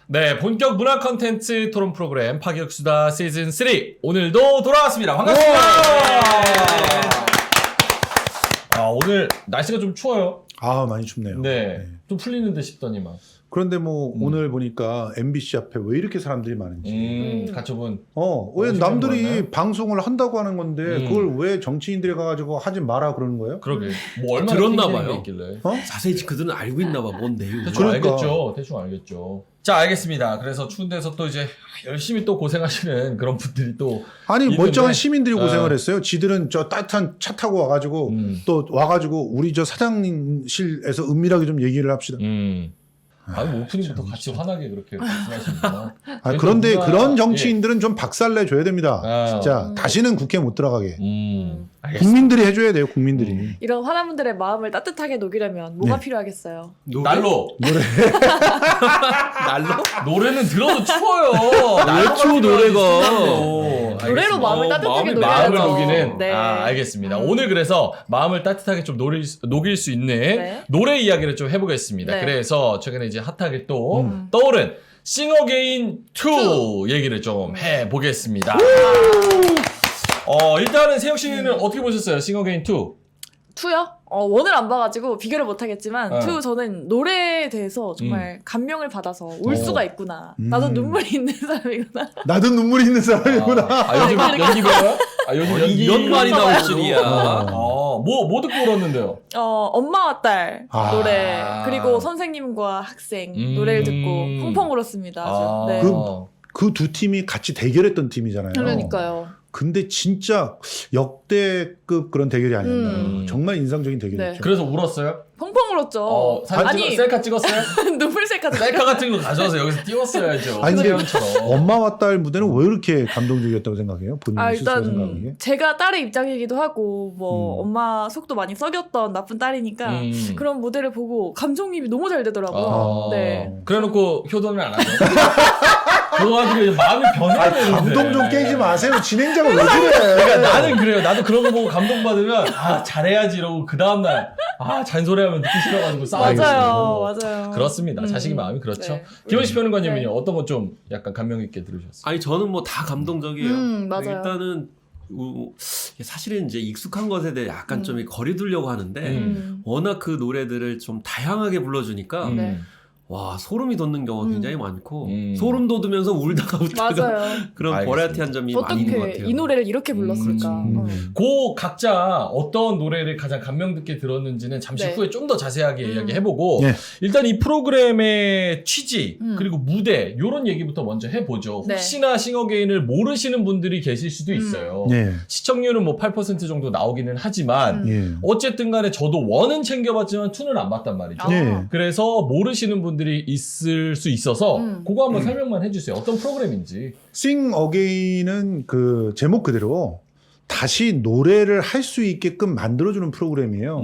네, 본격 문화 컨텐츠 토론 프로그램 파격수다 시즌 3 오늘도 돌아왔습니다. 반갑습니다. 오늘 날씨가 좀 추워요. 많이 춥네요. 네, 좀 풀리는 듯 싶더니만. 그런데 뭐 오늘 보니까 MBC 앞에 왜 이렇게 사람들이 많은지. 가처분. 왜 남들이 많나요? 방송을 한다고 하는 건데 그걸 왜 정치인들이 가가지고 하지 마라 그러는 거예요? 그러게. 뭐 얼마나 들었나 핑계는 봐요. 게 있길래. 자세히 그들은 알고 있나 봐. 뭔 내용. 대충 그러니까. 알겠죠. 대충 알겠죠. 자, 알겠습니다. 그래서 추운 데서 또 이제 열심히 또 고생하시는 그런 분들이 또 아니 있는데. 멀쩡한 시민들이 고생을 했어요. 지들은 저 따뜻한 차 타고 와가지고 또 와가지고 우리 저 사장실에서 은밀하게 좀 얘기를 합시다. 아니 뭐 오프닝부터 같이 화나게 그렇게 말씀하시니까. 그런데 그런 정치인들은 좀 박살 내줘야 됩니다. 아. 진짜 다시는 국회 못 들어가게. 알겠습니다. 국민들이 해줘야 돼요. 국민들이. 이런 화난 분들의 마음을 따뜻하게 녹이려면 뭐가 네. 필요하겠어요? 난로. 날로? 노래는 들어도 추워요. 왜 추워, 노래가? 노래로 마음을 따뜻하게 녹여야죠. 마음을 녹이는. 네. 알겠습니다. 오늘 그래서 마음을 따뜻하게 좀 녹일 수 있는 네. 노래 이야기를 좀 해보겠습니다. 네. 그래서 최근에 이제 핫하게 또 떠오른 싱어게인 2 얘기를 좀 해보겠습니다. 일단은 세혁 씨는 어떻게 보셨어요? 싱어게인 2? 2요? 원을 안 봐가지고 비교를 못하겠지만 2 저는 노래에 대해서 정말 감명을 받아서 울 수가 있구나. 나도 눈물이 있는 사람이구나. 나도 눈물이 있는 사람이구나. 요즘 연기 배워요? 요즘 연기 이런 말이 나올 봐요. 줄이야. 뭐 듣고 울었는데요? 엄마와 딸 노래 아. 그리고 선생님과 학생 노래를 듣고 펑펑 울었습니다. 아주. 네. 그 두 팀이 같이 대결했던 팀이잖아요. 그러니까요. 근데 진짜 역대급 그런 대결이 아니었나. 정말 인상적인 대결이었죠. 네. 그래서 울었어요? 펑펑 울었죠. 사진 셀카 찍었어요? 눈물 셀카도 셀카 같은 거 가져와서 여기서 띄웠어야죠. 아니 근데 세영처럼. 엄마와 딸 무대는 왜 이렇게 감동적이었다고 생각해요? 본인이 스스로 생각하기에? 일단 제가 딸의 입장이기도 하고 뭐 엄마 속도 많이 썩였던 나쁜 딸이니까 그런 무대를 보고 감정입이 너무 잘 되더라고요. 네. 그래놓고 효도는 안 하죠. 그거가지고 이제 마음이 변해야 되는데. 감동 좀 깨지 마세요. 진행자가 왜 그래? 그러니까 나는 그래요. 나도 그런 거 보고 감동받으면 잘해야지 이러고 그 다음날 잔소리하면 듣기 싫어가지고 싸우고. 맞아요. 그렇습니다. 자식이 마음이 그렇죠. 네. 김원식 평론가님은요. 어떤 거 좀 약간 감명 있게 들으셨어요? 아니 저는 뭐 다 감동적이에요. 맞아요. 일단은 사실은 이제 익숙한 것에 대해 약간 좀 거리 두려고 하는데 워낙 그 노래들을 좀 다양하게 불러주니까 네. 와 소름이 돋는 경우가 굉장히 많고 소름 돋으면서 울다가 웃다가 맞아요. 그런 알겠습니다. 버라이어티한 점이 많이 있는 것 어떻게 같아요. 이 노래를 이렇게 불렀을까? 그 각자 어떤 노래를 가장 감명 깊게 들었는지는 잠시 네. 후에 좀 더 자세하게 이야기해보고 네. 일단 이 프로그램의 취지 그리고 무대 이런 얘기부터 먼저 해보죠. 네. 혹시나 싱어게인을 모르시는 분들이 계실 수도 있어요. 네. 시청률은 뭐 8% 정도 나오기는 하지만 예. 어쨌든 간에 저도 1은 챙겨봤지만 2는 안 봤단 말이죠. 네. 그래서 모르시는 분들이 있을 수 있어서 그거 한번 설명만 해주세요. 어떤 프로그램인지. Sing Again은 그 제목 그대로 다시 노래를 할 수 있게끔 만들어주는 프로그램이에요.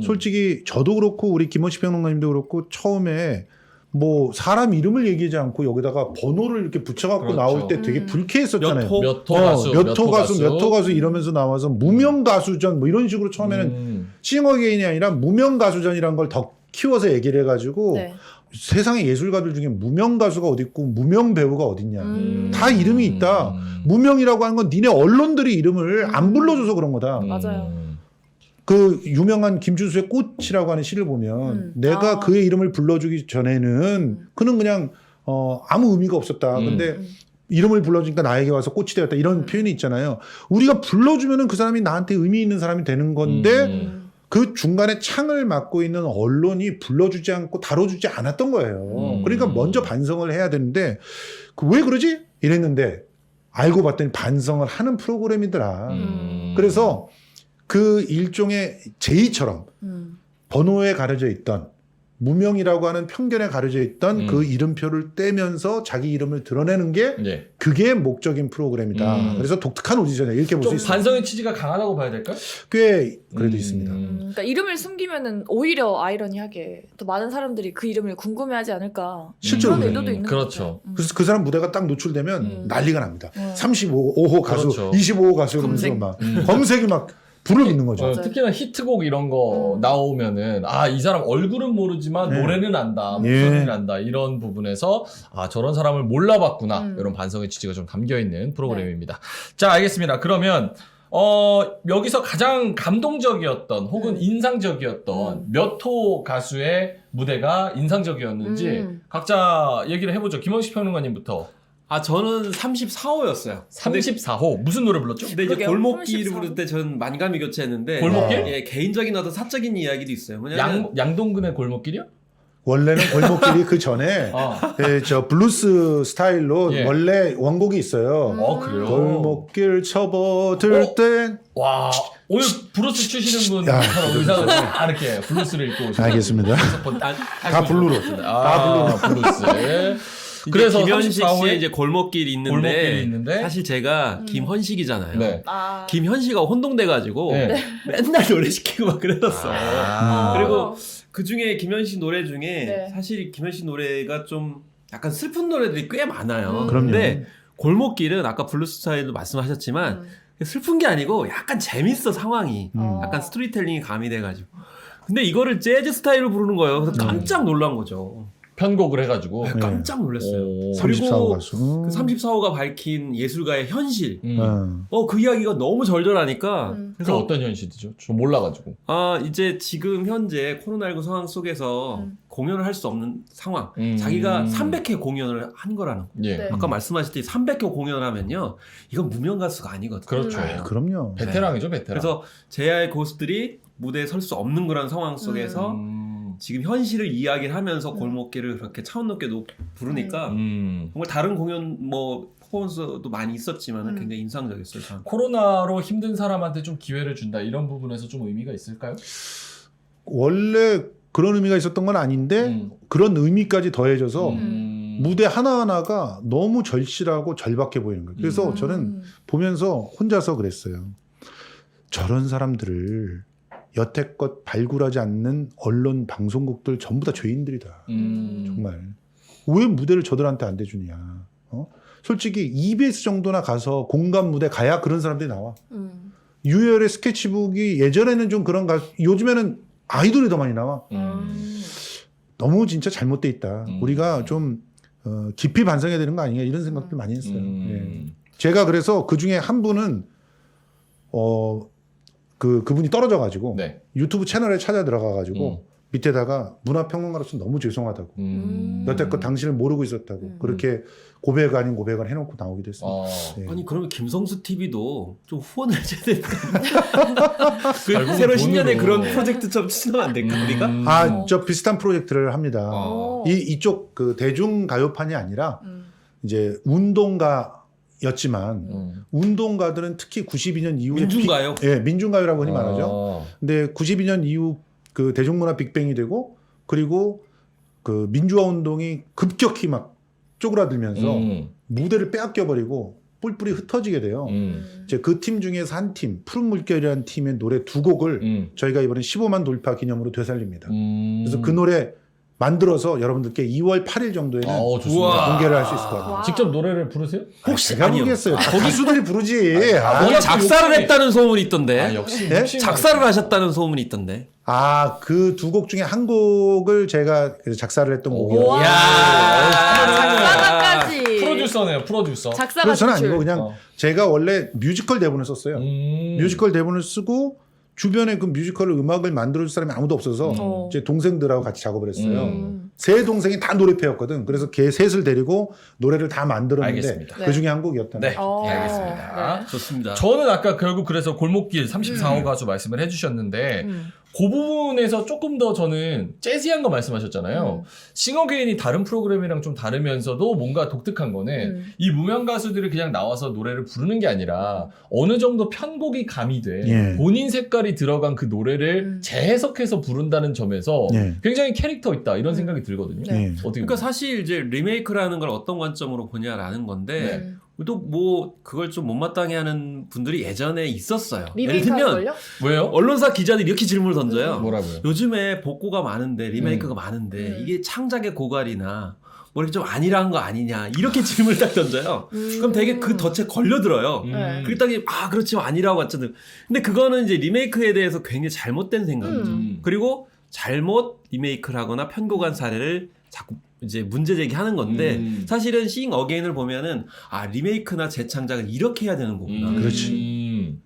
솔직히 저도 그렇고 우리 김원식 평론가님도 그렇고 처음에 뭐 사람 이름을 얘기하지 않고 여기다가 번호를 이렇게 붙여갖고 그렇죠. 나올 때 되게 불쾌했었잖아요. 몇 호 가수, 몇 호 가수 이러면서 나와서 무명 가수전 뭐 이런 식으로 처음에는 싱어게인이 아니라 무명 가수전이란 걸 더 키워서 얘기를 해가지고 네. 세상에 예술가들 중에 무명 가수가 어디 있고 무명 배우가 어딨냐. 다 이름이 있다. 무명이라고 하는 건 니네 언론들이 이름을 안 불러줘서 그런 거다. 맞아요. 그 유명한 김준수의 꽃이라고 하는 시를 보면 내가 그의 이름을 불러주기 전에는 그는 그냥 아무 의미가 없었다. 근데 이름을 불러주니까 나에게 와서 꽃이 되었다. 이런 표현이 있잖아요. 우리가 불러주면은 그 사람이 나한테 의미 있는 사람이 되는 건데 그 중간에 창을 맡고 있는 언론이 불러주지 않고 다뤄주지 않았던 거예요. 그러니까 먼저 반성을 해야 되는데 왜 그러지? 이랬는데 알고 봤더니 반성을 하는 프로그램이더라. 그래서 그 일종의 제의처럼 번호에 가려져 있던 무명이라고 하는 편견에 가려져 있던 그 이름표를 떼면서 자기 이름을 드러내는 게 그게 목적인 프로그램이다. 그래서 독특한 오디션이야. 이렇게 볼 수 좀 있어요. 반성의 취지가 강하다고 봐야 될까요? 꽤 그래도 있습니다. 그러니까 이름을 숨기면은 오히려 아이러니하게 더 많은 사람들이 그 이름을 궁금해하지 않을까. 실제로 그런 그래요. 의도도 있는 그렇죠. 거죠. 그래서 그 사람 무대가 딱 노출되면 난리가 납니다. 35호 가수, 그렇죠. 25호 가수 이러면서 검색. 막 검색이 막 불을 붙는 거죠. 맞아요. 특히나 히트곡 이런 거 나오면은 이 사람 얼굴은 모르지만 네. 노래는 안다, 예. 목소리는 안다 이런 부분에서 저런 사람을 몰라봤구나 이런 반성의 취지가 좀 담겨 있는 프로그램입니다. 자, 알겠습니다. 그러면 여기서 가장 감동적이었던 혹은 인상적이었던 몇 호 가수의 무대가 인상적이었는지 각자 얘기를 해보죠. 김원식 평론가님부터. 저는 34호였어요. 34호 무슨 노래 불렀죠? 근데 이제 그러게요. 골목길을 34호. 부를 때 전 만감이 교차했는데 골목길? 예, 개인적인 어떤 사적인 이야기도 있어요. 뭐냐면 양동근의 골목길이요? 원래는 골목길이 그 전에 저 블루스 스타일로 예. 원래 원곡이 있어요. 그래요? 골목길 접어들 땐 와, 오늘 브루스 추시는 야, 분처럼 의상을 다 이렇게 블루스를 입고 오시는 알겠습니다. 다 블루로. 다 블루스. 그래서 김현식 34호에 씨의 이제 골목길이 골목길이 있는데 사실 제가 김헌식이잖아요. 네. 김현식가 혼동돼가지고 네. 맨날 노래 시키고 막 그랬었어. 그리고 어. 그 중에 김현식 노래 중에 네. 사실 김현식 노래가 좀 약간 슬픈 노래들이 꽤 많아요. 그럼요. 근데 골목길은 아까 블루스 스타일도 말씀하셨지만 슬픈 게 아니고 약간 재밌어 상황이. 약간 스토리텔링이 가미돼가지고. 근데 이거를 재즈 스타일로 부르는 거예요. 그래서 깜짝 놀란 거죠. 편곡을 해가지고. 네, 깜짝 놀랐어요. 오. 34호 그리고 가수. 그 34호가 밝힌 예술가의 현실. 음. 그 이야기가 너무 절절하니까. 그 그래서 어떤 현실이죠? 좀 몰라가지고. 이제 지금 현재 코로나19 상황 속에서 공연을 할 수 없는 상황. 음. 자기가 300회 공연을 한 거라는 거. 예. 네. 아까 말씀하셨듯이 300회 공연을 하면요. 이건 무명 가수가 아니거든요. 그렇죠. 그럼요. 베테랑이죠, 베테랑. 그래서 JR 고수들이 무대에 설 수 없는 그런 상황 속에서 지금 현실을 이야기를 하면서 골목길을 그렇게 차원 높게 부르니까 정말 다른 공연 퍼포먼스도 많이 있었지만 굉장히 인상적이었어요. 저는. 코로나로 힘든 사람한테 좀 기회를 준다 이런 부분에서 좀 의미가 있을까요? 원래 그런 의미가 있었던 건 아닌데 그런 의미까지 더해져서 무대 하나하나가 너무 절실하고 절박해 보이는 거예요. 그래서 저는 보면서 혼자서 그랬어요. 저런 사람들을 여태껏 발굴하지 않는 언론 방송국들 전부 다 죄인들이다. 정말. 왜 무대를 저들한테 안 대주냐. 솔직히 EBS 정도나 가서 공감 무대 가야 그런 사람들이 나와. 유열의 스케치북이 예전에는 좀 그런 요즘에는 아이돌이 더 많이 나와. 너무 진짜 잘못돼 있다. 우리가 좀 깊이 반성해야 되는 거 아니냐 이런 생각들 많이 했어요. 예. 제가 그래서 그 중에 한 분은 그분이 떨어져가지고 네. 유튜브 채널에 찾아 들어가가지고 밑에다가 문화평론가로서 너무 죄송하다고 여태껏 당신을 모르고 있었다고 그렇게 고백 아닌 고백을 해놓고 나오기도 했습니다. 네. 아니 그러면 김성수 TV도 좀 후원을 해줘야 되니까. 결국은 새로 10년에 돈으로. 그런 프로젝트처럼 추진하면 안 될까 우리가? 저 비슷한 프로젝트를 합니다. 이쪽 그 대중가요판이 아니라 이제 운동가였지만 운동가들은 특히 92년 이후에 민중가요? 예, 민중가요라고 흔히 말하죠. 근데 92년 이후 그 대중문화 빅뱅이 되고 그리고 그 민주화 운동이 급격히 막 쪼그라들면서 무대를 빼앗겨 버리고 뿔뿔이 흩어지게 돼요. 이제 그 팀 중에서 한 팀, 푸른 물결이라는 팀의 노래 두 곡을 저희가 이번에 15만 돌파 기념으로 되살립니다. 그래서 그 노래 만들어서 여러분들께 2월 8일 정도에는 좋습니다. 공개를 할 수 있을 것 같아요. 직접 노래를 부르세요? 혹시 제가 아니요. 모르겠어요. 가수들이 부르지. 거기 작사를 했다는 소문이 있던데. 역시 네? 작사를 하셨다는 소문이 있던데. 그 두 곡 중에 한 곡을 제가 작사를 했던 곡이에요. 우와. 작사가까지. 프로듀서네요, 프로듀서. 작사가 그래서 저는 아니고 진출. 그냥 제가 원래 뮤지컬 대본을 썼어요. 뮤지컬 대본을 쓰고 주변에 그 뮤지컬 음악을 만들어줄 사람이 아무도 없어서 제 동생들하고 같이 작업을 했어요. 세 동생이 다 노래패였거든. 그래서 걔 셋을 데리고 노래를 다 만들었는데 알겠습니다. 그 중에 한 곡이었다. 네, 알겠습니다. 좋습니다. 저는 아까 결국 그래서 골목길 34호 가수 말씀을 해주셨는데 그 부분에서 조금 더 저는 재즈한 거 말씀하셨잖아요. 싱어게인이 다른 프로그램이랑 좀 다르면서도 뭔가 독특한 거는 이 무명 가수들이 그냥 나와서 노래를 부르는 게 아니라 어느 정도 편곡이 가미돼 예. 본인 색깔이 들어간 그 노래를 재해석해서 부른다는 점에서 예. 굉장히 캐릭터 있다 이런 생각이 들거든요. 네. 어떻게 그러니까 사실 이제 리메이크라는 걸 어떤 관점으로 보냐라는 건데 또 뭐 그걸 좀 못마땅해 하는 분들이 예전에 있었어요. 예를 리메이크 들면 걸요? 왜요? 언론사 기자들이 이렇게 질문을 던져요. 뭐라고요? 요즘에 복고가 많은데 리메이크가 많은데 이게 창작의 고갈이나 뭐 이렇게 좀 안일한 거 아니냐 이렇게 질문을 딱 던져요. 그럼 되게 그 덫에 걸려들어요. 네. 그랬더니 그렇지만 아니라고 하잖아요. 근데 그거는 이제 리메이크에 대해서 굉장히 잘못된 생각이죠. 그리고 잘못 리메이크를 하거나 편곡한 사례를 자꾸 이제 문제 제기하는 건데 사실은 Seeing Again을 보면은 리메이크나 재창작은 이렇게 해야 되는 거구나. 그렇지.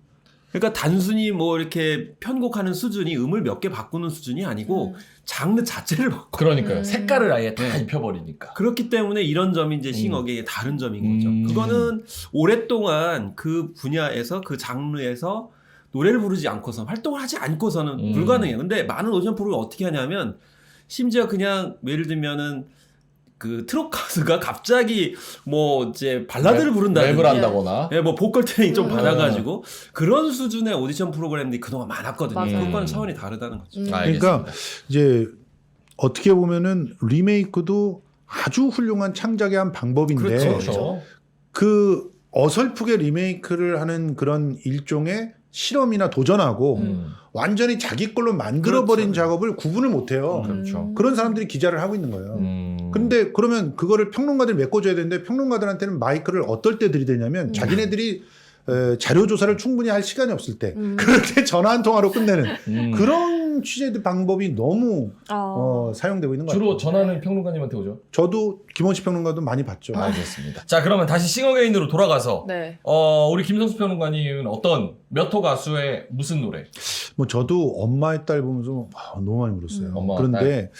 그러니까 단순히 뭐 이렇게 편곡하는 수준이 음을 몇 개 바꾸는 수준이 아니고 장르 자체를 바꿔. 그러니까요. 색깔을 아예 다 입혀버리니까. 그렇기 때문에 이런 점이 이제 Seeing Again의 다른 점인 거죠. 그거는 오랫동안 그 분야에서 그 장르에서 노래를 부르지 않고서 활동을 하지 않고서는 불가능해요. 근데 많은 오디션 프로그램이 어떻게 하냐면 심지어 그냥 예를 들면은 그 트롯 가수가 갑자기 뭐 이제 발라드를 부른다든지 랩을 한다거나. 예, 뭐 보컬 트레이닝 좀 받아가지고 그런 수준의 오디션 프로그램들이 그동안 많았거든요. 맞아요. 그것과는 차원이 다르다는 거죠. 그러니까 이제 어떻게 보면은 리메이크도 아주 훌륭한 창작의 한 방법인데 그렇죠. 그 어설프게 리메이크를 하는 그런 일종의 실험이나 도전하고 완전히 자기 걸로 만들어버린 그렇죠. 작업을 구분을 못해요. 그렇죠. 그런 사람들이 기자를 하고 있는 거예요. 근데 그러면 그거를 평론가들이 메꿔줘야 되는데 평론가들한테는 마이크를 어떨 때 들이대냐면 자기네들이 자료 조사를 충분히 할 시간이 없을 때 그럴 때 전화 한 통화로 끝내는 그런 취재 방법이 너무 사용되고 있는 것 같아요. 주로 전화는 평론가님한테 오죠. 저도 김원식 평론가도 많이 봤죠. 알겠습니다. 자, 그러면 다시 싱어게인으로 돌아가서 네. 우리 김성수 평론가님은 어떤 몇 호 가수의 무슨 노래? 뭐 저도 엄마의 딸 보면서 너무 많이 울었어요. 엄마와 그런데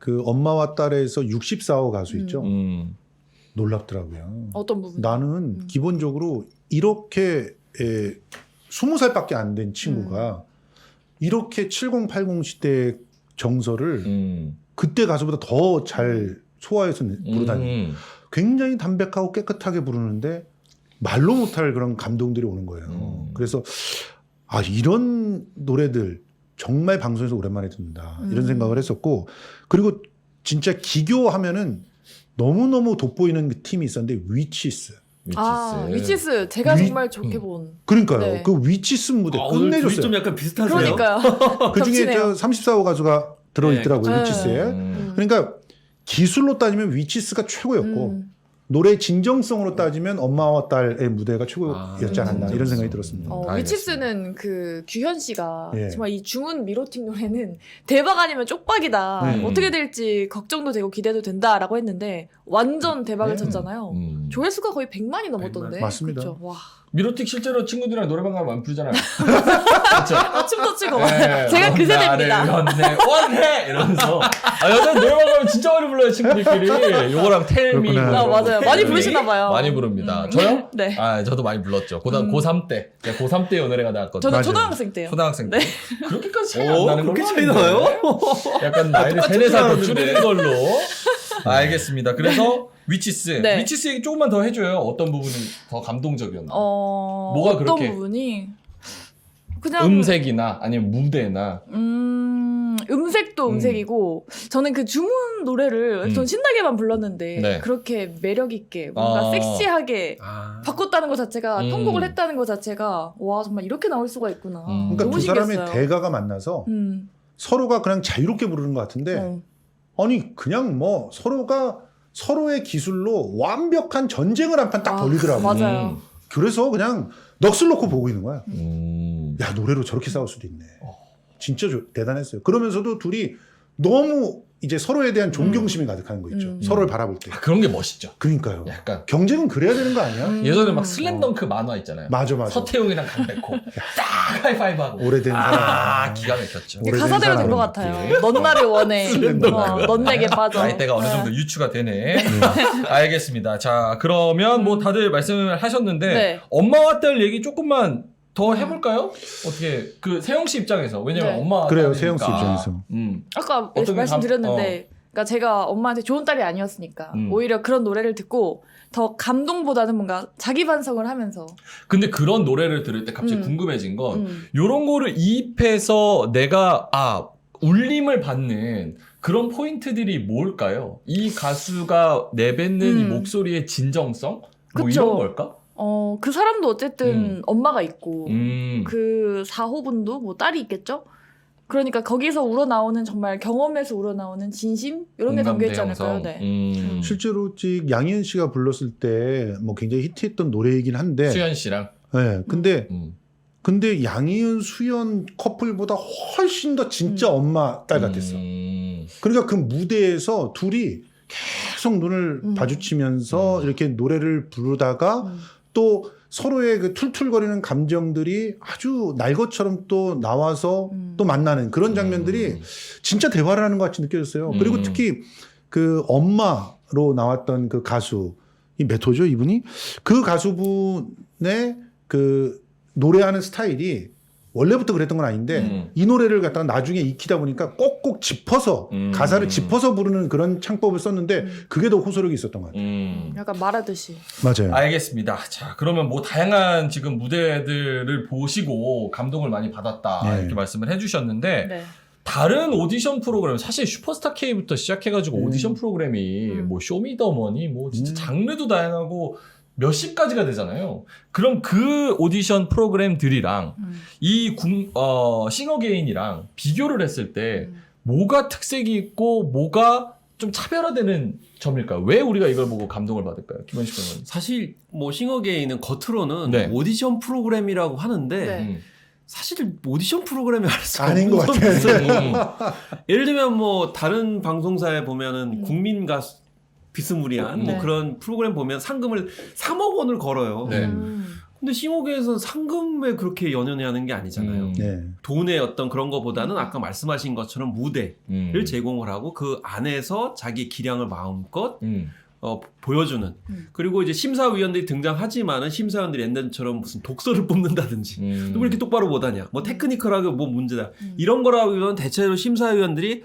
그 엄마와 딸에서 64호 가수 있죠. 놀랍더라고요. 어떤 부분? 나는 기본적으로 이렇게 20살밖에 안 된 친구가 이렇게 70, 80 시대의 정서를 그때 가수보다 더 잘 소화해서 부르다니 굉장히 담백하고 깨끗하게 부르는데 말로 못할 그런 감동들이 오는 거예요. 그래서 이런 노래들 정말 방송에서 오랜만에 듣는다 이런 생각을 했었고 그리고 진짜 기교하면은 너무너무 돋보이는 그 팀이 있었는데 위치스. 위치스 제가 정말 좋게 본. 그러니까요. 네. 그 위치스 무대 오늘 둘이 끝내줬어요. 좀 약간 비슷하세요. 그러니까요. 그 중에 겹치네요. 34호 가수가 들어있더라고요. 네. 위치스에. 그러니까 기술로 따지면 위치스가 최고였고 노래 진정성으로 따지면 엄마와 딸의 무대가 최고였지 않았나 이런 생각이 들었습니다. 위치스는 그 규현 씨가 예. 정말 이 중훈 미로팅 노래는 대박 아니면 쪽박이다. 어떻게 될지 걱정도 되고 기대도 된다라고 했는데 완전 대박을 쳤잖아요. 조회수가 거의 100만이 넘었던데. 100만. 맞습니다. 그쵸? 와. 미로틱 실제로 친구들이랑 노래방 가면 많이 부르잖아요. 그렇죠? 춤도 추고. 네, 제가 그 세대입니다. 원해 이러면서 여자 노래방 가면 진짜 많이 불러요 친구들끼리. 요거랑 텔미. 그렇구나. 맞아요. 많이 부르시나 봐요. 많이 부릅니다. 저요? 네. 저도 많이 불렀죠. 고3 때. 고3 때 이 노래가 나왔거든요. 저는 맞아요. 초등학생 때요. 초등학생 때. 네. 그렇게까지 차이 안 나는 걸로 그렇게 차이 아는데. 나요? 약간 나이를 3, 4살 더 줄이는 걸로. 알겠습니다. 그래서 위치스. 네. 위치스 얘기 조금만 더 해줘요. 어떤 부분이 더 감동적이었나요? 뭐가 어떤 그렇게? 부분이 그냥 음색이나 아니면 무대나. 음색도 음색이고 저는 그 주문 노래를 전 신나게만 불렀는데 네. 그렇게 매력 있게 뭔가 섹시하게 바꿨다는 것 자체가 편곡을 했다는 것 자체가 와 정말 이렇게 나올 수가 있구나. 그러니까 너무 두 사람의 신기했어요. 대가가 만나서 서로가 그냥 자유롭게 부르는 것 같은데 아니 그냥 뭐 서로가 서로의 기술로 완벽한 전쟁을 한 판 딱 벌리더라고요. 맞아요. 그래서 그냥 넋을 놓고 보고 있는 거야. 음. 야 노래로 저렇게 싸울 수도 있네. 진짜 대단했어요. 그러면서도 둘이 너무 이제 서로에 대한 존경심이 가득한 거 있죠. 서로를 바라볼 때. 그런 게 멋있죠. 그러니까요. 약간 경쟁은 그래야 되는 거 아니야? 예전에 막 슬램덩크 만화 있잖아요. 맞아. 서태웅이랑 강백호 딱 하이파이브하고. 오래된 사람. 기가 막혔죠. 오래된 가사대로 된 것 사람. 같아요. 넌 나를 원해. 넌 내게 빠져. 나이대가 어느 정도 유추가 되네. 알겠습니다. 자, 그러면 뭐 다들 말씀을 하셨는데 네. 엄마와 딸 얘기 조금만 더 해볼까요? 어떻게 그 세영 씨 입장에서 왜냐면 네. 엄마와 그래요, 딸이니까. 세영 씨 입장에서. 아까 어떻게 말씀드렸는데 그러니까 제가 엄마한테 좋은 딸이 아니었으니까 오히려 그런 노래를 듣고 더 감동보다는 뭔가 자기 반성을 하면서 근데 그런 노래를 들을 때 갑자기 궁금해진 건 요런 거를 이입해서 내가 울림을 받는 그런 포인트들이 뭘까요? 이 가수가 내뱉는 이 목소리의 진정성? 뭐 그쵸. 이런 걸까? 그 사람도 어쨌든 엄마가 있고 음. 그 4호분도 뭐 딸이 있겠죠? 그러니까 거기서 우러나오는 정말 경험에서 우러나오는 진심 이런 게 담겨 있지 않을까요? 네. 실제로 양희은 씨가 불렀을 때 뭐 굉장히 히트했던 노래이긴 한데 수현 씨랑. 네, 근데 양희은 수연 커플보다 훨씬 더 진짜 엄마 딸 같았어. 그러니까 그 무대에서 둘이 계속 눈을 마주치면서 이렇게 노래를 부르다가 또 서로의 그 툴툴거리는 감정들이 아주 날 것처럼 또 나와서 또 만나는 그런 장면들이 진짜 대화를 하는 것 같이 느껴졌어요. 그리고 특히 그 엄마로 나왔던 그 가수, 이 몇 호죠, 이분이? 그 가수분의 그 노래하는 스타일이 원래부터 그랬던 건 아닌데 이 노래를 갖다가 나중에 익히다 보니까 꼭꼭 짚어서 가사를 짚어서 부르는 그런 창법을 썼는데 그게 더 호소력이 있었던 것 같아요. 약간 말하듯이. 맞아요. 알겠습니다. 자, 그러면 뭐 다양한 지금 무대들을 보시고 감동을 많이 받았다 네. 이렇게 말씀을 해주셨는데 네. 다른 오디션 프로그램 사실 슈퍼스타 K부터 시작해가지고 오디션 프로그램이 뭐 쇼미더머니 뭐 진짜 장르도 다양하고 몇십 가지가 되잖아요. 그럼 그 오디션 프로그램들이랑 이 싱어게인이랑 비교를 했을 때 뭐가 특색이 있고 뭐가 좀 차별화되는 점일까요? 왜 우리가 이걸 보고 감동을 받을까요? 김원식 변호사님. 사실 뭐 싱어게인은 겉으로는 네. 오디션 프로그램이라고 하는데 네. 사실 오디션 프로그램이 알 수 아닌 없는 것 건 같아요. 있어요. 예를 들면 뭐 다른 방송사에 보면은 국민 가수 비스무리한 네. 뭐 그런 프로그램 보면 상금을 3억 원을 걸어요. 네. 근데 싱어게에서는 상금에 그렇게 연연해 하는 게 아니잖아요. 네. 돈의 어떤 그런 거보다는 아까 말씀하신 것처럼 무대를 제공을 하고 그 안에서 자기 기량을 마음껏 보여주는. 그리고 이제 심사위원들이 등장하지만은 심사위원들이 옛날처럼 무슨 독서를 뽑는다든지 또 왜 이렇게 똑바로 못하냐 뭐 테크니컬하게 뭐 문제다 이런 거라면 대체로 심사위원들이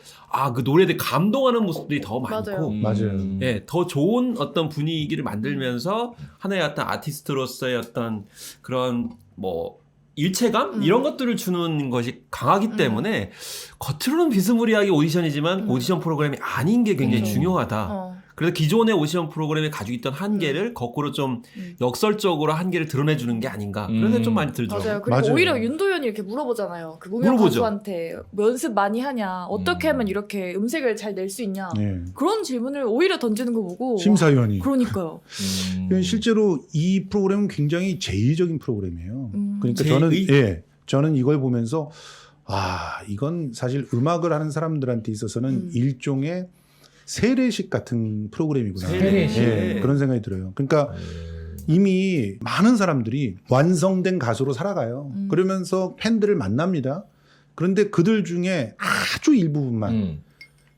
그 노래에 대해 감동하는 모습들이 더 많고 맞아요. 예, 더 좋은 어떤 분위기를 만들면서 하나의 어떤 아티스트로서의 어떤 그런 뭐 일체감 이런 것들을 주는 것이 강하기 때문에 겉으로는 비스무리하게 오디션이지만 오디션 프로그램이 아닌 게 굉장히 중요하다. 그래서 기존의 오디션 프로그램이 가지고 있던 한계를 거꾸로 좀 역설적으로 한계를 드러내주는 게 아닌가 그런 생각이 좀 많이 들더라고요. 맞아요. 그리고 맞아요. 오히려 윤도현이 이렇게 물어보잖아요. 그 무명 물어보죠. 가수한테 뭐 연습 많이 하냐, 어떻게 하면 이렇게 음색을 잘 낼 수 있냐 네. 그런 질문을 오히려 던지는 거 보고 심사위원이. 그러니까요. 실제로 이 프로그램은 굉장히 제의적인 프로그램이에요. 그러니까 제의? 저는 이걸 보면서 이건 사실 음악을 하는 사람들한테 있어서는 일종의 세례식 같은 프로그램이구나. 세례식. 예, 그런 생각이 들어요. 그러니까 이미 많은 사람들이 완성된 가수로 살아가요. 그러면서 팬들을 만납니다. 그런데 그들 중에 아주 일부분만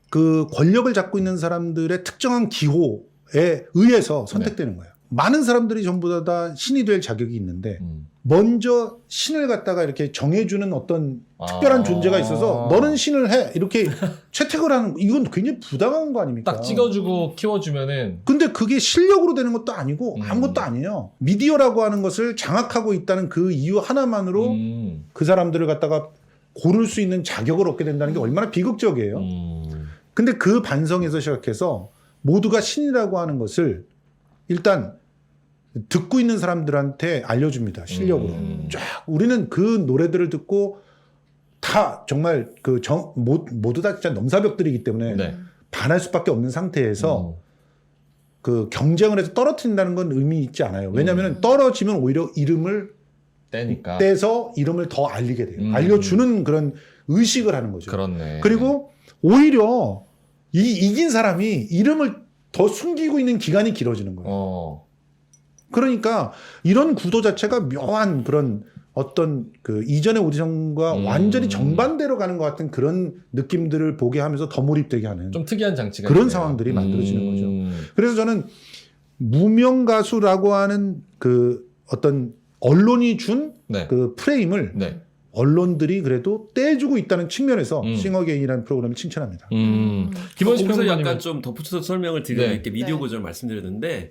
그 권력을 잡고 있는 사람들의 특정한 기호에 의해서 선택되는 거예요. 많은 사람들이 전부 다 신이 될 자격이 있는데 먼저 신을 갖다가 이렇게 정해주는 어떤 특별한 존재가 있어서 너는 신을 해 이렇게 채택을 하는 이건 굉장히 부당한 거 아닙니까? 딱 찍어주고 키워주면은 근데 그게 실력으로 되는 것도 아니고 아무것도 아니에요. 미디어라고 하는 것을 장악하고 있다는 그 이유 하나만으로 그 사람들을 갖다가 고를 수 있는 자격을 얻게 된다는 게 얼마나 비극적이에요. 근데 그 반성에서 시작해서 모두가 신이라고 하는 것을 일단 듣고 있는 사람들한테 알려줍니다. 실력으로. 쫙 우리는 그 노래들을 듣고 다 정말 모두 다 진짜 넘사벽들이기 때문에 네. 반할 수밖에 없는 상태에서 그 경쟁을 해서 떨어뜨린다는 건 의미 있지 않아요. 왜냐하면 떨어지면 오히려 이름을 떼니까. 떼서 이름을 더 알리게 돼요. 알려주는 그런 의식을 하는 거죠. 그렇네. 그리고 오히려 이긴 사람이 이름을 더 숨기고 있는 기간이 길어지는 거예요. 그러니까 이런 구도 자체가 묘한 그런 어떤 그 이전의 오디션과 완전히 정반대로 가는 것 같은 그런 느낌들을 보게 하면서 더 몰입되게 하는 좀 특이한 장치가 그런 있네요. 상황들이 만들어지는 거죠. 그래서 저는 무명 가수라고 하는 그 어떤 언론이 준 그 프레임을 언론들이 그래도 떼주고 있다는 측면에서 싱어게인이라는 프로그램을 칭찬합니다. 김원식 거기서 평론가님은 약간 좀 덧붙여서 설명을 드리면 네. 이렇게 미디어 네. 구조를 말씀드렸는데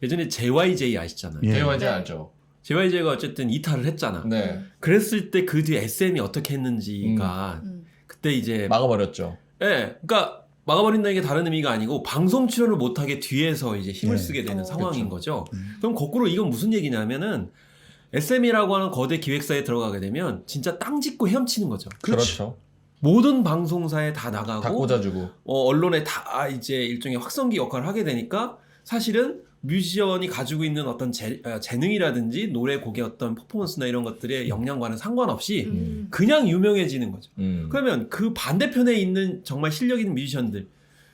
예전에 JYJ 아시잖아요. 예. 대화제 네. 알죠? JYJ가 어쨌든 이탈을 했잖아. 네. 그랬을 때 그 뒤에 SM이 어떻게 했는지가 그때 이제 막아버렸죠. 그러니까 막아버린다는 게 다른 의미가 아니고 방송 출연을 못하게 뒤에서 이제 힘을 네. 쓰게 되는 상황인 그렇죠. 거죠. 그럼 거꾸로 이건 무슨 얘기냐면은 SM이라고 하는 거대 기획사에 들어가게 되면 진짜 땅 짚고 헤엄치는 거죠. 그렇죠. 모든 방송사에 다 나가고 다 꽂아주고. 언론에 다 이제 일종의 확성기 역할을 하게 되니까 사실은 뮤지션이 가지고 있는 어떤 재능이라든지 노래 곡의 어떤 퍼포먼스나 이런 것들의 역량과는 상관없이 그냥 유명해지는 거죠. 그러면 그 반대편에 있는 정말 실력 있는 뮤지션들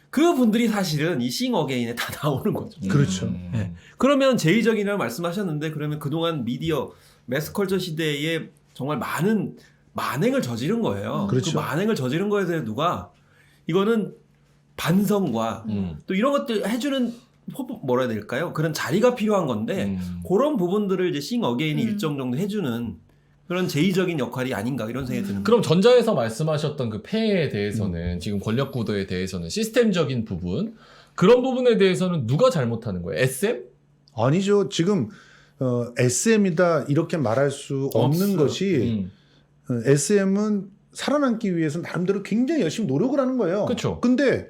그분들이 사실은 이 싱 어게인에 다 나오는 거죠. 그렇죠. 네. 그러면 제의적이라고 말씀하셨는데 그러면 그동안 미디어 매스컬처 시대에 정말 많은 만행을 저지른 거예요. 그렇죠. 그 만행을 저지른 거에 대해 누가 이거는 반성과 또 이런 것들 해주는 뭐라 해야 될까요? 그런 자리가 필요한 건데 그런 부분들을 이제 싱 어게인이 일정 정도 해주는 그런 제의적인 역할이 아닌가 이런 생각이 드는 그럼 전자에서 말씀하셨던 그 폐해에 대해서는 지금 권력 구도에 대해서는 시스템적인 부분 그런 부분에 대해서는 누가 잘못하는 거예요? SM? 아니죠. 지금 SM이다 이렇게 말할 수 없는 없어요. 것이 SM은 살아남기 위해서 나름대로 굉장히 열심히 노력을 하는 거예요. 그쵸. 근데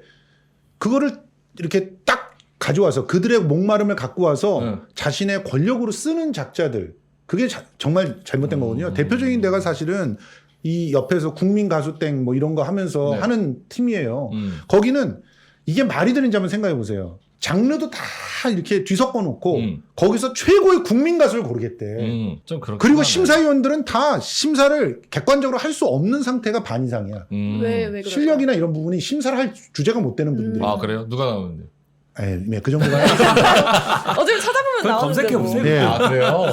그거를 이렇게 딱 가져와서 그들의 목마름을 갖고 와서 자신의 권력으로 쓰는 작자들 그게 정말 잘못된 거거든요. 대표적인 데가 사실은 이 옆에서 국민 가수 땡 뭐 이런 거 하면서 네. 하는 팀이에요. 거기는 이게 말이 되는지 한번 생각해 보세요. 장르도 다 이렇게 뒤섞어 놓고 거기서 최고의 국민 가수를 고르겠대. 좀 그렇긴 그리고 하네. 심사위원들은 다 심사를 객관적으로 할 수 없는 상태가 반 이상이야. 왜 그럴까요? 실력이나 이런 부분이 심사를 할 주제가 못 되는 분들이. 아 그래요? 누가 나오는데? 네, 그 정도가. 어차피 찾아보면 그럼 나오는데 검색해보세요. 뭐. 네. 아 그래요?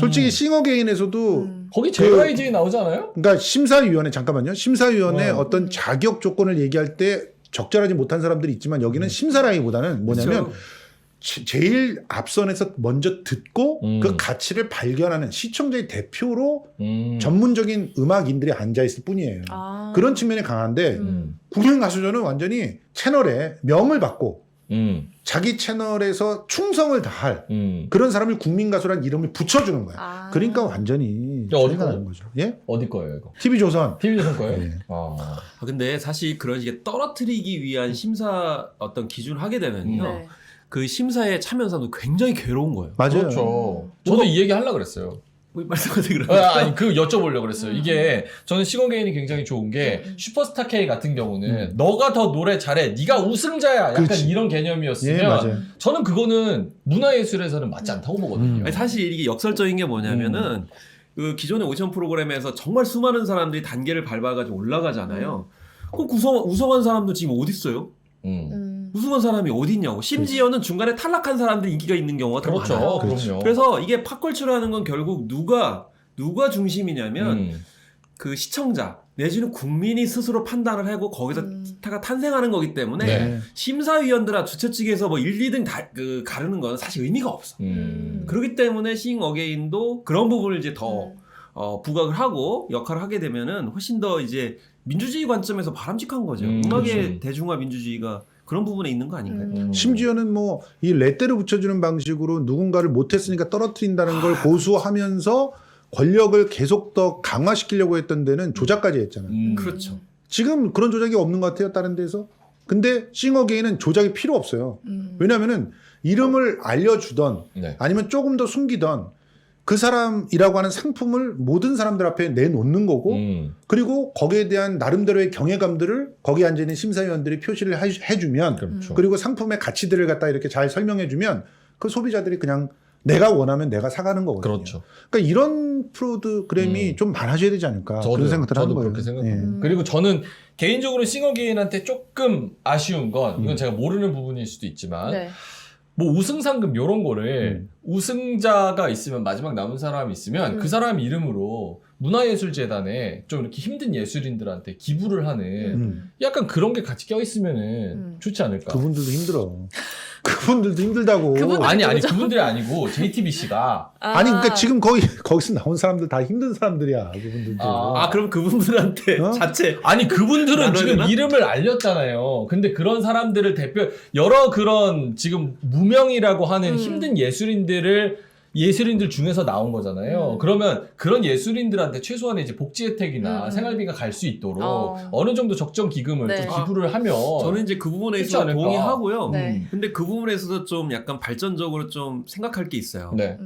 솔직히 싱어게인에서도 거기 JYJ 나오지 않아요? 그러니까 심사위원회 잠깐만요. 심사위원회 어떤 음. 자격 조건을 얘기할 때 적절하지 못한 사람들이 있지만 여기는 심사라기보다는 뭐냐면 그렇죠. 제일 앞선에서 먼저 듣고 음. 그 가치를 발견하는 시청자의 대표로 전문적인 전문적인 음악인들이 앉아 있을 뿐이에요. 아. 그런 측면이 강한데 음. 국민 가수전은 완전히 채널에 명을 받고 음. 자기 채널에서 충성을 다할 음. 그런 사람을 국민 가수라는 이름을 붙여주는 거야. 아. 그러니까 완전히 어디 차이가 거예요? 나는 거죠. 예? 어디 거예요 이거? TV조선. TV조선 거예요? 네. 아. 근데 사실 그런 식의 떨어뜨리기 위한 심사 어떤 기준을 하게 되면요. 네. 그 심사에 참여한 사람도 굉장히 괴로운 거예요. 맞아요. 그렇죠. 저도 이 얘기 하려고 그랬어요. 뭐 말씀하세요 그러면. 아니 그 여쭤보려고 그랬어요. 이게 저는 싱어게인이 굉장히 좋은 게 슈퍼스타 K 같은 경우는 너가 더 노래 잘해, 네가 우승자야, 약간 그렇지. 이런 예, 개념이었으면 맞아요. 저는 그거는 문화예술에서는 맞지 않다고 보거든요. 아니, 사실 이게 역설적인 게 뭐냐면은 그 기존의 오디션 프로그램에서 정말 수많은 사람들이 단계를 밟아가지고 올라가잖아요. 그럼 우승한 사람도 지금 어디 있어요? 우승한 사람이 어디 있냐고. 심지어는 중간에 탈락한 사람들이 인기가 있는 경우가 더 그렇죠. 많아요. 그럼요. 그래서 이게 팝컬처라는 건 결국 누가 중심이냐면 그 시청자 내지는 국민이 스스로 판단을 하고 거기서 스타가 탄생하는 거기 때문에 네. 심사위원들아 주최 측에서 뭐 1, 2등 가르는 건 사실 의미가 없어. 그렇기 때문에 싱 어게인도 그런 부분을 이제 더 부각을 하고 역할을 하게 되면은 훨씬 더 이제 민주주의 관점에서 바람직한 거죠. 음악의 그렇죠. 대중화 민주주의가 그런 부분에 있는 거 아닌가요? 심지어는 뭐 이 레떼를 붙여주는 방식으로 누군가를 못했으니까 떨어뜨린다는 걸 고수하면서 권력을 계속 더 강화시키려고 했던 데는 조작까지 했잖아요. 그렇죠. 지금 그런 조작이 없는 것 같아요. 다른 데서. 근데 싱어게인은 조작이 필요 없어요. 왜냐하면은 이름을 알려주던 네. 아니면 조금 더 숨기던 그 사람이라고 하는 상품을 모든 사람들 앞에 내놓는 거고 그리고 거기에 대한 나름대로의 경외감들을 거기 앉아있는 심사위원들이 표시를 해주면 그렇죠. 그리고 상품의 가치들을 갖다 이렇게 잘 설명해주면 그 소비자들이 그냥 내가 원하면 내가 사가는 거거든요. 그렇죠. 그러니까 이런 프로그램이 좀 많아져야 되지 않을까 그런 생각들을 하는 저도 거예요. 그렇게 생각합니다. 그리고 저는 개인적으로 싱어게인한테 조금 아쉬운 건 이건 제가 모르는 부분일 수도 있지만 네. 뭐 우승상금 요런 거를 우승자가 있으면 마지막 남은 사람이 있으면 그 사람 이름으로 문화예술재단에 좀 이렇게 힘든 예술인들한테 기부를 하는 약간 그런 게 같이 껴있으면은 좋지 않을까. 그분들도 힘들어. 그분들도 힘들다고. 그분들- 아니 누구죠? 그분들이 아니고 JTBC가 아니 그러니까 지금 거기서 나온 사람들 다 힘든 사람들이야. 그분들도. 아, 그럼 그분들한테 어? 자체 아니 그분들은 나눠야 지금 되나? 이름을 알렸잖아요. 근데 그런 사람들을 대표 여러 그런 지금 무명이라고 하는 힘든 예술인들 중에서 나온 거잖아요. 그러면 그런 예술인들한테 최소한의 이제 복지 혜택이나 생활비가 갈 수 있도록 어느 정도 적정 기금을 네. 좀 기부를 하면 저는 이제 그 부분에 그렇지 있어서 않을까. 동의하고요. 네. 근데 그 부분에 있어서 좀 약간 발전적으로 좀 생각할 게 있어요. 네.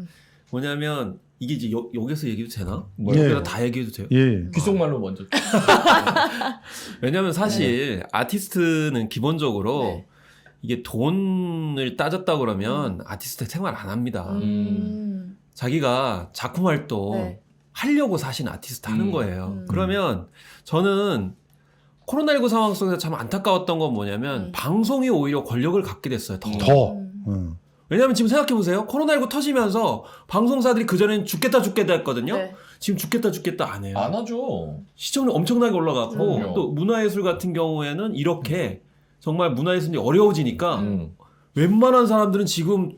뭐냐면 이게 이제 여기서 얘기해도 되나? 뭐요? 여기다 다 얘기해도 돼요? 예. 귓속말로 먼저. 왜냐면 사실 아티스트는 기본적으로 네. 이게 돈을 따졌다 그러면 아티스트 생활 안 합니다. 자기가 작품 활동 네. 하려고 사신 아티스트 하는 거예요. 음. 그러면 저는 코로나19 상황 속에서 참 안타까웠던 건 뭐냐면 방송이 오히려 권력을 갖게 됐어요. 더. 왜냐면 지금 생각해보세요. 코로나19 터지면서 방송사들이 그전엔 죽겠다 했거든요. 네. 지금 죽겠다 안 해요. 안 하죠. 시청률이 엄청나게 올라갔고 그럼요. 또 문화예술 같은 경우에는 이렇게 정말 문화예술이 어려워지니까 웬만한 사람들은 지금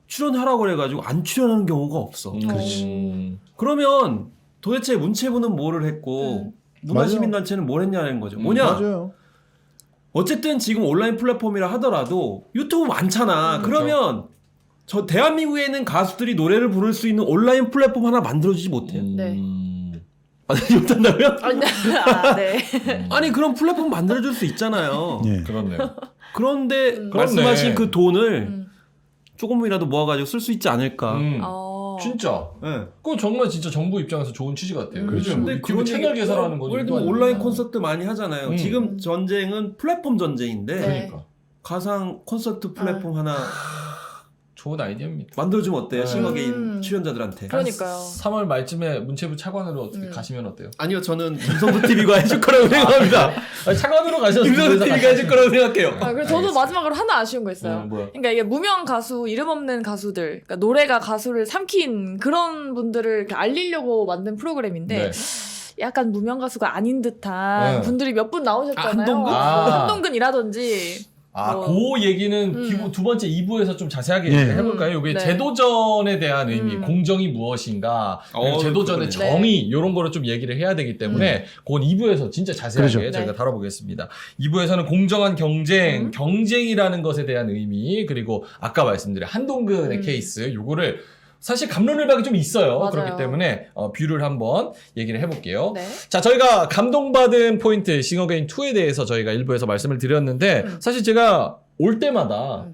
출연하라고 그래가지고 안 출연하는 경우가 없어. 그렇지. 그러면 도대체 문체부는 뭐를 했고 문화시민단체는 뭘 했냐는 거죠. 뭐냐? 맞아요. 어쨌든 지금 온라인 플랫폼이라 하더라도 유튜브 많잖아. 그러면 저 대한민국에 있는 가수들이 노래를 부를 수 있는 온라인 플랫폼 하나 만들어주지 못해요? 네. 아니 못한다고요? 아, 네. 아니 그럼 플랫폼 만들어줄 수 있잖아요. 예. 그렇네요. 그런데 말씀하신 그 돈을 조금이라도 모아가지고 쓸 수 있지 않을까. 진짜. 네. 그거 정말 진짜 정부 입장에서 좋은 취지 같아요. 요즘 근데 유튜브 채널 개설하는 거. 예를 들면 온라인 콘서트 많이 하잖아요. 지금 전쟁은 플랫폼 전쟁인데 네. 그러니까. 가상 콘서트 플랫폼 하나 좋은 아이디어입니다. 만들어주면 어때요? 네. 싱어게인 출연자들한테. 그러니까요. 3월 말쯤에 문체부 차관으로 어떻게 가시면 어때요? 아니요, 저는 김성수 TV가 해줄 거라고 생각합니다. 아니, 차관으로 가셔서 김성수 TV가 해줄 거라고 생각해요. 아, 그리고 저도 마지막으로 하나 아쉬운 거 있어요. 뭐야? 그러니까 이게 무명 가수, 이름 없는 가수들, 그러니까 노래가 가수를 삼킨 그런 분들을 이렇게 알리려고 만든 프로그램인데 약간 무명 가수가 아닌 듯한 분들이 몇 분 나오셨잖아요. 한동근? 한동근이라든지. 그 얘기는 두 번째 2부에서 좀 자세하게 해볼까요? 이게 네. 제도전에 대한 의미, 공정이 무엇인가, 그리고 제도전의 그러네. 정의, 이런 거를 좀 얘기를 해야 되기 때문에, 그건 2부에서 진짜 자세하게 그렇죠. 저희가 네. 다뤄보겠습니다. 2부에서는 공정한 경쟁, 경쟁이라는 것에 대한 의미, 그리고 아까 말씀드린 한동근의 케이스, 요거를 사실 갑론을박이 좀 있어요. 맞아요. 그렇기 때문에 뷰를 한번 얘기를 해볼게요. 네. 자, 저희가 감동받은 포인트 싱어게인2에 대해서 저희가 일부에서 말씀을 드렸는데 사실 제가 올 때마다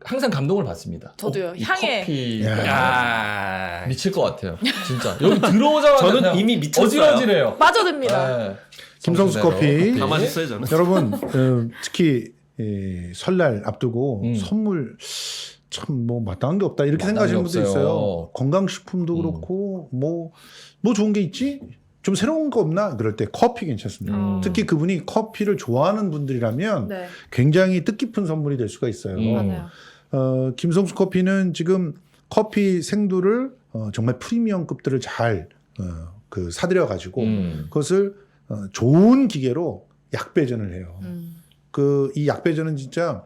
항상 감동을 받습니다. 저도요. 이 향에. 커피 야. 미칠 것 같아요. 진짜 여기 들어오자마자 저는 그냥 이미 미쳤어요. 어지러지래요. 빠져듭니다. 네. 김성수 커피. 다 맛있어요, 저는. 여러분 특히 설날 앞두고 음. 선물 참 뭐 마땅한 게 없다 이렇게 마땅한 생각하시는 게 분도 없어요. 있어요. 건강식품도 그렇고 뭐 좋은 게 있지? 좀 새로운 거 없나? 그럴 때 커피 괜찮습니다. 특히 그분이 커피를 좋아하는 분들이라면 네. 굉장히 뜻깊은 선물이 될 수가 있어요. 맞아요. 김성수 커피는 지금 커피 생두를 정말 프리미엄급들을 잘 사들여 가지고 그것을 좋은 기계로 약배전을 해요. 이 약배전은 진짜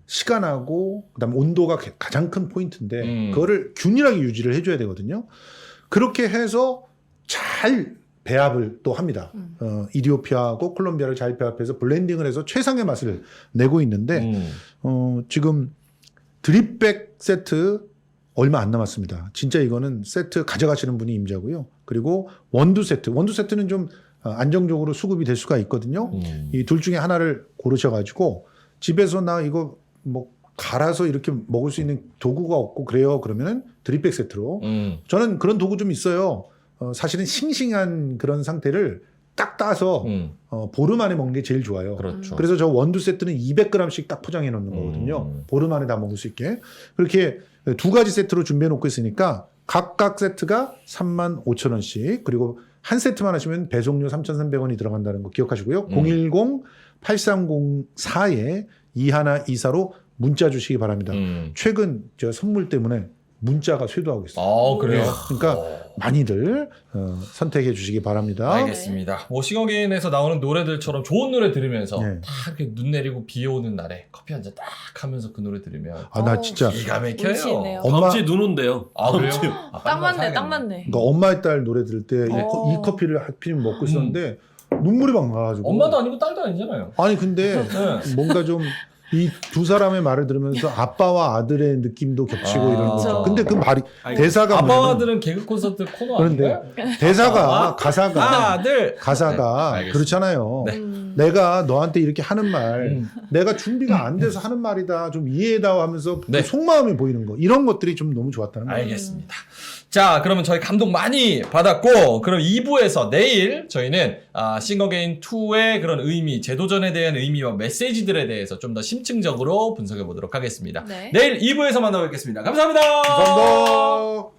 시간하고 그다음에 온도가 가장 큰 포인트인데 그거를 균일하게 유지를 해줘야 되거든요. 그렇게 해서 잘 배합을 또 합니다. 이디오피아하고 콜롬비아를 잘 배합해서 블렌딩을 해서 최상의 맛을 내고 있는데 지금 드립백 세트 얼마 안 남았습니다. 진짜 이거는 세트 가져가시는 분이 임자고요. 그리고 원두 세트는 좀 안정적으로 수급이 될 수가 있거든요. 이 둘 중에 하나를 고르셔가지고 집에서 나 이거 뭐 갈아서 이렇게 먹을 수 있는 도구가 없고 그래요. 그러면은 드립백 세트로. 저는 그런 도구 좀 있어요. 사실은 싱싱한 그런 상태를 딱 따서 보름 안에 먹는 게 제일 좋아요. 그렇죠. 그래서 저 원두 세트는 200g씩 딱 포장해 놓는 거거든요. 보름 안에 다 먹을 수 있게. 그렇게 두 가지 세트로 준비해 놓고 있으니까 각각 세트가 35,000원씩 그리고 한 세트만 하시면 배송료 3,300원이 들어간다는 거 기억하시고요. 010-8304-2124로 문자 주시기 바랍니다. 최근 저 선물 때문에 문자가 쇄도하고 있어요. 아, 그래요? 그러니까 많이들 선택해 주시기 바랍니다. 알겠습니다. 뭐 싱어게인에서 나오는 노래들처럼 좋은 노래 들으면서 네. 다 이렇게 눈 내리고 비 오는 날에 커피 한 잔 딱 하면서 그 노래 들으면 아, 나 진짜 기가 운치 있네요. 막혀요. 다음 주에 눈 온대요. 아, 그래요? 아, 딱 맞네, 사야겠네. 딱 맞네. 그러니까 엄마의 딸 노래 들을 때 이 어. 커피를 하필이면 먹고 있었는데 눈물이 막 나가지고 엄마도 아니고 딸도 아니잖아요. 아니 근데 네. 뭔가 좀 이 두 사람의 말을 들으면서 아빠와 아들의 느낌도 겹치고 아. 이런 거죠. 그렇죠. 근데 그 말이 아이고. 대사가 아빠와 뭐냐면 아들은 개그 콘서트 코너 그런데 아닌가요? 대사가 아, 가사가 아들. 가사가 네, 알겠습니다. 그렇잖아요. 네. 내가 너한테 이렇게 하는 말, 음. 내가 준비가 안 돼서 하는 말이다, 좀 이해해다오 하면서 네. 그 속마음이 보이는 거, 이런 것들이 좀 너무 좋았다는 거예요. 알겠습니다. 자, 그러면 저희 감동 많이 받았고, 그럼 2부에서 내일 저희는 싱어게인 2의 그런 의미, 재도전에 대한 의미와 메시지들에 대해서 좀 더 심층적으로 분석해 보도록 하겠습니다. 네. 내일 2부에서 만나뵙겠습니다. 감사합니다. 감사합니다.